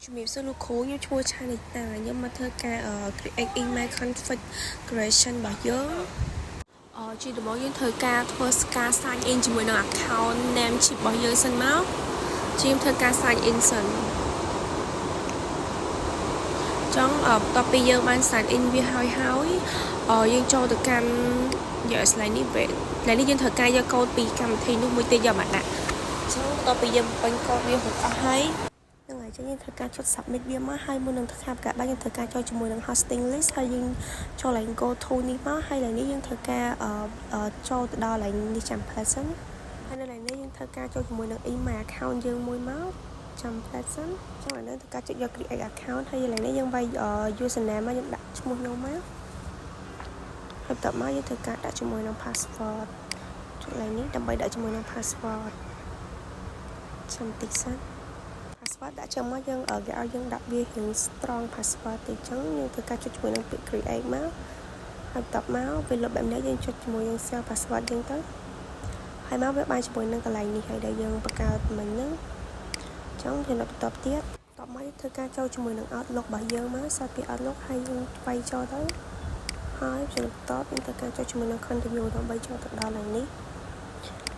ជំរាបសួរលោកគ្រូខ្ញុំឈ្មោះឆានិតាខ្ញុំមកធ្វើការcreate email configuration របស់យើងជាដំបូងយើងត្រូវការធ្វើការ sign in ជាមួយនឹង account name chip របស់យើងសិនមកជាងធ្វើការ sign in សិនចង់បន្ទាប់ពីយើងបាន sign in វាហើយយើងចូលទៅកាន់យកស្លាយនេះយើងត្រូវការយកកូដពីកម្មវិធីនោះមួយទៀតយកមកដាក់អញ្ចឹងបន្ទាប់ពីយើងបញ្ចូលកូដវារួចអស់ហើយហ្នឹងហើយចឹងយើងត្រូវការចុច submit វាមកហើយមុននឹងធ្វើការបាក់យើងត្រូវការចូលជាមួយនឹង hosting list ហើយយើងចូលឡើង go to នេះមកហើយឡើងនេះយើងត្រូវការចូលទៅដល់ឡើងនេះចាំ person ហើយនៅឡើងនេះយើងត្រូវការចូលជាមួយនឹង email account យើងមួយមកចាំ person ចឹងឥឡូវត្រូវការចុចយក create account ហើយឡើងនេះយើងវាយ username មកយើងដាក់ឈ្មោះខ្ញុំមកហើយបន្ទាប់មកយើងត្រូវការដាក់ជាមួយនឹង password ចុចឡើងនេះដើម្បីដាក់ជាមួយនឹង password ចាំតិចសិនpassword ដាក់ចឹងមកយើងគេឲ្យយើងដាក់វារៀង strong password ទៅចឹងយើងធ្វើការចុចជាមួយនឹងពាក្យ create មកហើយបន្ទាប់មកពេលលុបបែបនេះយើងចុចជាមួយនឹង save password យើងទៅហើយមកវាបានជាមួយនឹងកន្លែងនេះហើយដែលយើងបង្កើតមិញហ្នឹងចឹងយើងបន្តទៀតបន្ទាប់មកយើងធ្វើការចូលជាមួយនឹង outlook របស់យើងមកសាពី outlook ហើយយើងវាយចូលទៅហើយយើងបន្តយើងធ្វើការចូលជាមួយនឹង continue ដើម្បីចូលទៅដល់ឡើងនេះ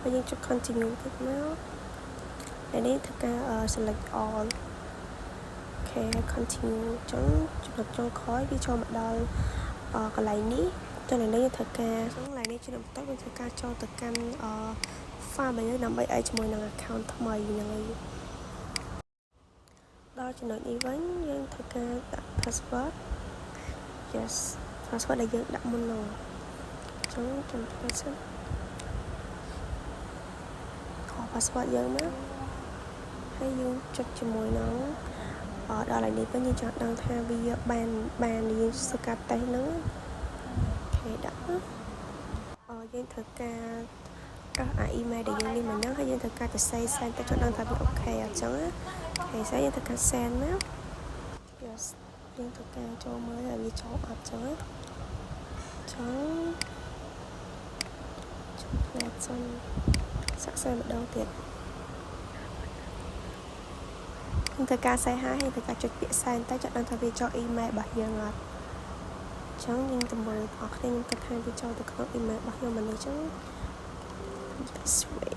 ហើយយើងចុច continue ទៅមកនេះធ្វើការ select all អូខេ continue ចឹងចំណុចចុងក្រោយវាចូលមកដល់កន្លែងនេះចឹងនេះយើងធ្វើការចឹងកន្លែងនេះជាបន្តយើងធ្វើការចូលទៅកាន់file របស់យើងដើម្បីឲ្យជាមួយនឹង account ថ្មីហ្នឹងហើយដល់ចំណុចនេះវិញយើងធ្វើការដាក់ password yes password ដែលយើងដាក់មុនហ្នឹងចឹងចាំតិចសិនខុស password យើងមកហើយយើងចុចជាមួយនឹងដល់ឡើងនេះវិញយើងចង់ដឹងថាវាបានយើងស្កាត់តេស្តហ្នឹងអូខេដាក់យើងត្រូវការប្រើ email ដែលយើងនេះមកហ្នឹងហើយយើងត្រូវការទៅ send ទៅចង់ដឹងថាវាអូខេអញ្ចឹងអូខេយើងត្រូវការ send មក yes យើងត្រូវការចូលមើលថាវាចូលអត់ចឹងចឹងផ្លែសិនសាក់សែម្ដងទៀតយើងត្រូវការសេះហើយត្រូវការចុចពាក្យ send ទៅចង់ដឹងថាវាចូល email របស់យើងអត់ចឹងយើងទៅមើលអស់គ្នាខ្ញុំគិតថាវាចូលទៅក្នុង email របស់ខ្ញុំមិននេះចឹង this way